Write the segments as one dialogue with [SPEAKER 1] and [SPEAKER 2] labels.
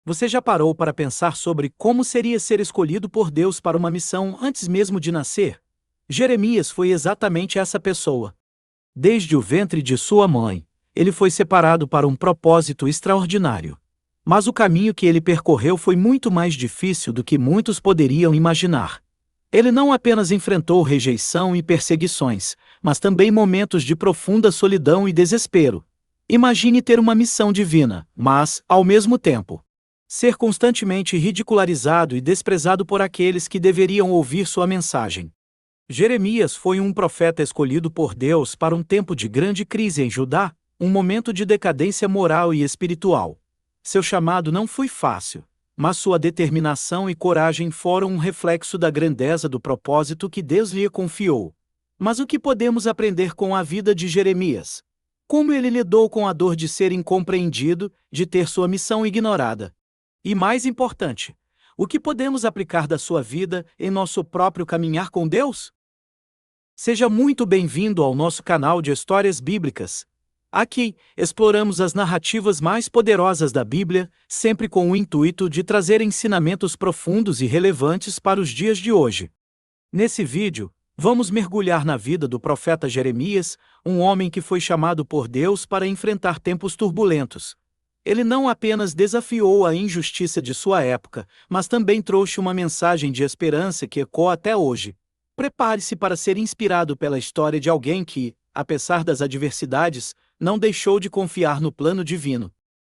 [SPEAKER 1] Você já parou para pensar sobre como seria ser escolhido por Deus para uma missão antes mesmo de nascer? Jeremias foi exatamente essa pessoa. Desde o ventre de sua mãe, ele foi separado para um propósito extraordinário. Mas o caminho que ele percorreu foi muito mais difícil do que muitos poderiam imaginar. Ele não apenas enfrentou rejeição e perseguições, mas também momentos de profunda solidão e desespero. Imagine ter uma missão divina, mas, ao mesmo tempo, ser constantemente ridicularizado e desprezado por aqueles que deveriam ouvir sua mensagem. Jeremias foi um profeta escolhido por Deus para um tempo de grande crise em Judá, um momento de decadência moral e espiritual. Seu chamado não foi fácil, mas sua determinação e coragem foram um reflexo da grandeza do propósito que Deus lhe confiou. Mas o que podemos aprender com a vida de Jeremias? Como ele lidou com a dor de ser incompreendido, de ter sua missão ignorada? E mais importante, o que podemos aplicar da sua vida em nosso próprio caminhar com Deus? Seja muito bem-vindo ao nosso canal de Histórias Bíblicas. Aqui, exploramos as narrativas mais poderosas da Bíblia, sempre com o intuito de trazer ensinamentos profundos e relevantes para os dias de hoje. Nesse vídeo, vamos mergulhar na vida do profeta Jeremias, um homem que foi chamado por Deus para enfrentar tempos turbulentos. Ele não apenas desafiou a injustiça de sua época, mas também trouxe uma mensagem de esperança que ecoa até hoje. Prepare-se para ser inspirado pela história de alguém que, apesar das adversidades, não deixou de confiar no plano divino.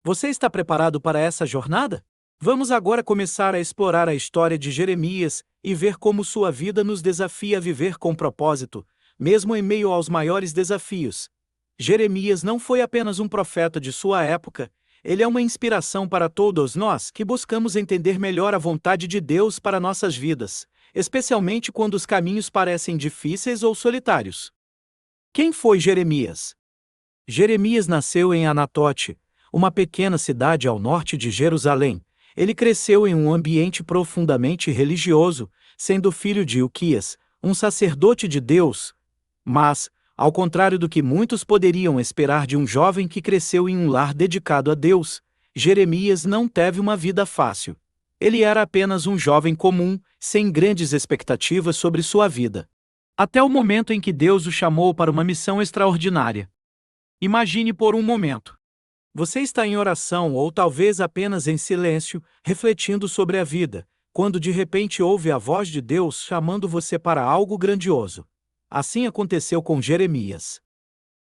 [SPEAKER 1] Você está preparado para essa jornada? Vamos agora começar a explorar a história de Jeremias e ver como sua vida nos desafia a viver com propósito, mesmo em meio aos maiores desafios. Jeremias não foi apenas um profeta de sua época, ele é uma inspiração para todos nós que buscamos entender melhor a vontade de Deus para nossas vidas, especialmente quando os caminhos parecem difíceis ou solitários. Quem foi Jeremias? Jeremias nasceu em Anatote, uma pequena cidade ao norte de Jerusalém. Ele cresceu em um ambiente profundamente religioso, sendo filho de Ilquias, um sacerdote de Deus. Mas, ao contrário do que muitos poderiam esperar de um jovem que cresceu em um lar dedicado a Deus, Jeremias não teve uma vida fácil. Ele era apenas um jovem comum, sem grandes expectativas sobre sua vida. Até o momento em que Deus o chamou para uma missão extraordinária. Imagine por um momento. Você está em oração ou talvez apenas em silêncio, refletindo sobre a vida, quando de repente ouve a voz de Deus chamando você para algo grandioso. Assim aconteceu com Jeremias.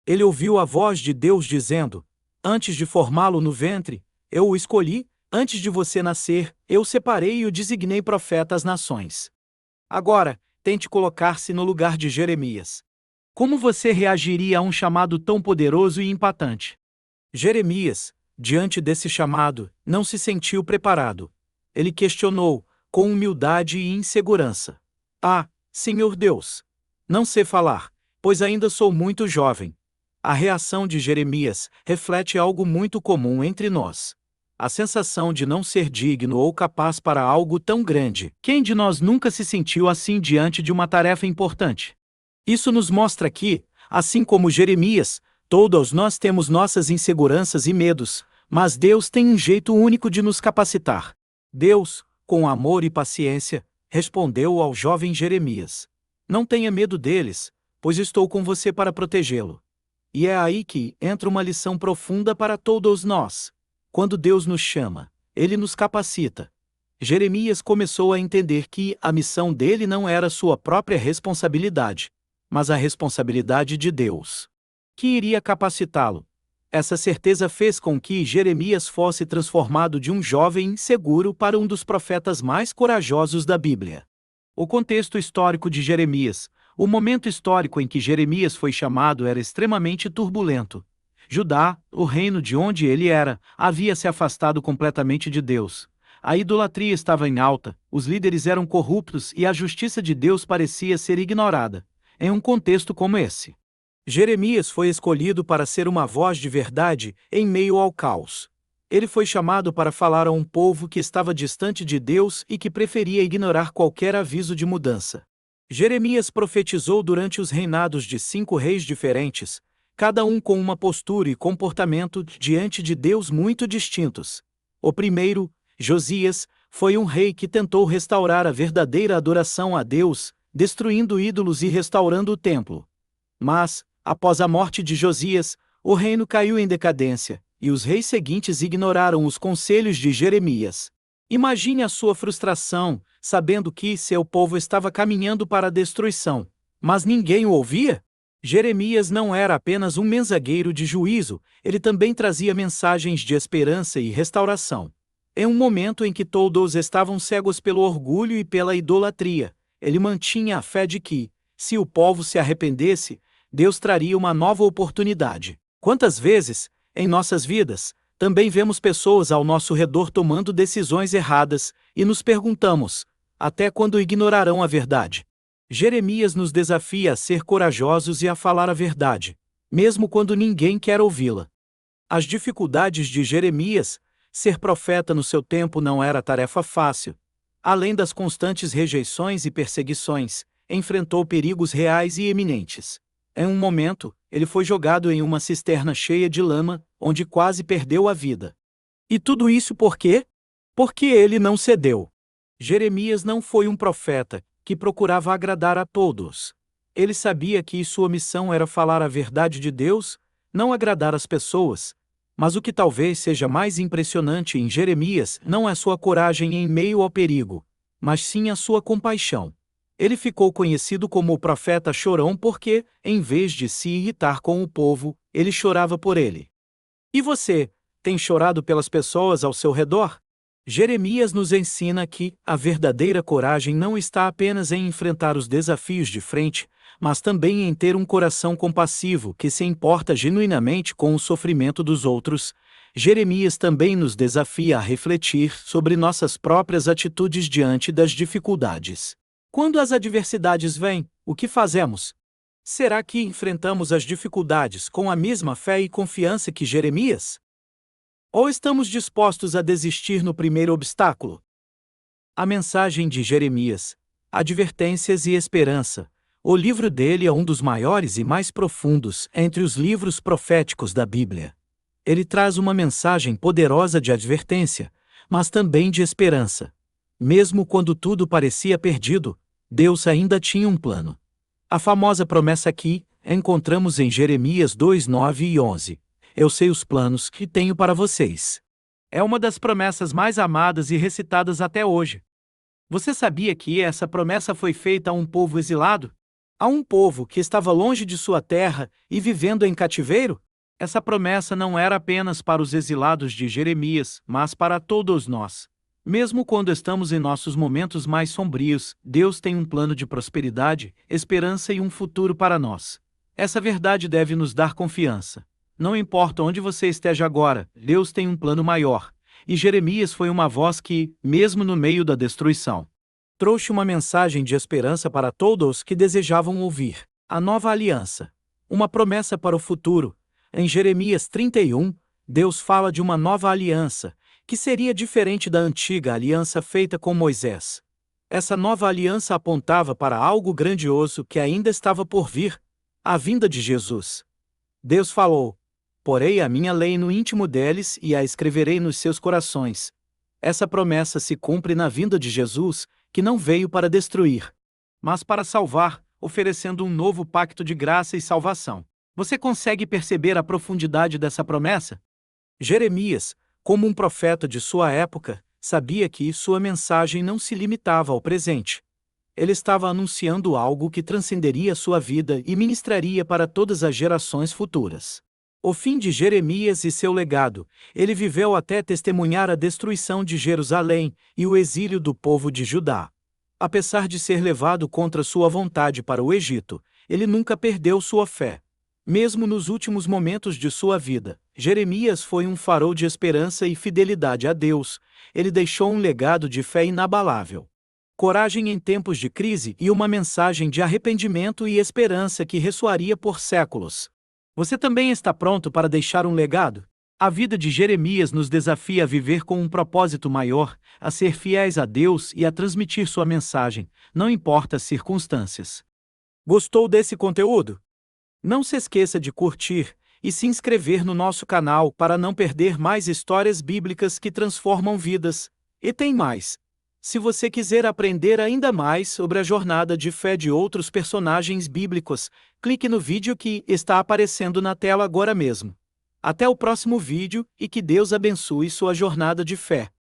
[SPEAKER 1] Ele ouviu a voz de Deus dizendo: "Antes de formá-lo no ventre, eu o escolhi. Antes de você nascer, eu separei e o designei profeta às nações." Agora, tente colocar-se no lugar de Jeremias. Como você reagiria a um chamado tão poderoso e impactante? Jeremias, diante desse chamado, não se sentiu preparado. Ele questionou, com humildade e insegurança: "Ah, Senhor Deus, não sei falar, pois ainda sou muito jovem." A reação de Jeremias reflete algo muito comum entre nós. A sensação de não ser digno ou capaz para algo tão grande. Quem de nós nunca se sentiu assim diante de uma tarefa importante? Isso nos mostra que, assim como Jeremias, todos nós temos nossas inseguranças e medos, mas Deus tem um jeito único de nos capacitar. Deus, com amor e paciência, respondeu ao jovem Jeremias: "Não tenha medo deles, pois estou com você para protegê-lo." E é aí que entra uma lição profunda para todos nós. Quando Deus nos chama, Ele nos capacita. Jeremias começou a entender que a missão dele não era sua própria responsabilidade, mas a responsabilidade de Deus, que iria capacitá-lo. Essa certeza fez com que Jeremias fosse transformado de um jovem inseguro para um dos profetas mais corajosos da Bíblia. O contexto histórico de Jeremias. O momento histórico em que Jeremias foi chamado era extremamente turbulento. Judá, o reino de onde ele era, havia se afastado completamente de Deus. A idolatria estava em alta, os líderes eram corruptos e a justiça de Deus parecia ser ignorada. Em um contexto como esse, Jeremias foi escolhido para ser uma voz de verdade em meio ao caos. Ele foi chamado para falar a um povo que estava distante de Deus e que preferia ignorar qualquer aviso de mudança. Jeremias profetizou durante os reinados de 5 reis diferentes, cada um com uma postura e comportamento diante de Deus muito distintos. O primeiro, Josias foi um rei que tentou restaurar a verdadeira adoração a Deus, destruindo ídolos e restaurando o templo. Mas, após a morte de Josias, o reino caiu em decadência, e os reis seguintes ignoraram os conselhos de Jeremias. Imagine a sua frustração, sabendo que seu povo estava caminhando para a destruição, mas ninguém o ouvia? Jeremias não era apenas um mensageiro de juízo, ele também trazia mensagens de esperança e restauração. Em um momento em que todos estavam cegos pelo orgulho e pela idolatria, ele mantinha a fé de que, se o povo se arrependesse, Deus traria uma nova oportunidade. Quantas vezes, em nossas vidas, também vemos pessoas ao nosso redor tomando decisões erradas e nos perguntamos: até quando ignorarão a verdade? Jeremias nos desafia a ser corajosos e a falar a verdade, mesmo quando ninguém quer ouvi-la. As dificuldades de Jeremias, ser profeta no seu tempo não era tarefa fácil. Além das constantes rejeições e perseguições, enfrentou perigos reais e eminentes. Em um momento, ele foi jogado em uma cisterna cheia de lama, onde quase perdeu a vida. E tudo isso por quê? Porque ele não cedeu. Jeremias não foi um profeta que procurava agradar a todos. Ele sabia que sua missão era falar a verdade de Deus, não agradar as pessoas. Mas o que talvez seja mais impressionante em Jeremias não é sua coragem em meio ao perigo, mas sim a sua compaixão. Ele ficou conhecido como o profeta chorão porque, em vez de se irritar com o povo, ele chorava por ele. E você, tem chorado pelas pessoas ao seu redor? Jeremias nos ensina que a verdadeira coragem não está apenas em enfrentar os desafios de frente, mas também em ter um coração compassivo que se importa genuinamente com o sofrimento dos outros. Jeremias também nos desafia a refletir sobre nossas próprias atitudes diante das dificuldades. Quando as adversidades vêm, o que fazemos? Será que enfrentamos as dificuldades com a mesma fé e confiança que Jeremias? Ou estamos dispostos a desistir no primeiro obstáculo? A mensagem de Jeremias, Advertências e Esperança. O livro dele é um dos maiores e mais profundos entre os livros proféticos da Bíblia. Ele traz uma mensagem poderosa de advertência, mas também de esperança. Mesmo quando tudo parecia perdido, Deus ainda tinha um plano. A famosa promessa que encontramos em Jeremias 2, 9 e 11. Eu sei os planos que tenho para vocês. É uma das promessas mais amadas e recitadas até hoje. Você sabia que essa promessa foi feita a um povo exilado? A um povo que estava longe de sua terra e vivendo em cativeiro? Essa promessa não era apenas para os exilados de Jeremias, mas para todos nós. Mesmo quando estamos em nossos momentos mais sombrios, Deus tem um plano de prosperidade, esperança e um futuro para nós. Essa verdade deve nos dar confiança. Não importa onde você esteja agora, Deus tem um plano maior. E Jeremias foi uma voz que, mesmo no meio da destruição, trouxe uma mensagem de esperança para todos que desejavam ouvir. A nova aliança. Uma promessa para o futuro. Em Jeremias 31, Deus fala de uma nova aliança, que seria diferente da antiga aliança feita com Moisés. Essa nova aliança apontava para algo grandioso que ainda estava por vir, a vinda de Jesus. Deus falou: porei a minha lei no íntimo deles e a escreverei nos seus corações. Essa promessa se cumpre na vinda de Jesus, que não veio para destruir, mas para salvar, oferecendo um novo pacto de graça e salvação. Você consegue perceber a profundidade dessa promessa? Jeremias, como um profeta de sua época, sabia que sua mensagem não se limitava ao presente. Ele estava anunciando algo que transcenderia sua vida e ministraria para todas as gerações futuras. O fim de Jeremias e seu legado. Ele viveu até testemunhar a destruição de Jerusalém e o exílio do povo de Judá. Apesar de ser levado contra sua vontade para o Egito, ele nunca perdeu sua fé. Mesmo nos últimos momentos de sua vida, Jeremias foi um farol de esperança e fidelidade a Deus. Ele deixou um legado de fé inabalável. Coragem em tempos de crise e uma mensagem de arrependimento e esperança que ressoaria por séculos. Você também está pronto para deixar um legado? A vida de Jeremias nos desafia a viver com um propósito maior, a ser fiéis a Deus e a transmitir sua mensagem, não importa as circunstâncias. Gostou desse conteúdo? Não se esqueça de curtir e se inscrever no nosso canal para não perder mais histórias bíblicas que transformam vidas. E tem mais. Se você quiser aprender ainda mais sobre a jornada de fé de outros personagens bíblicos, clique no vídeo que está aparecendo na tela agora mesmo. Até o próximo vídeo e que Deus abençoe sua jornada de fé.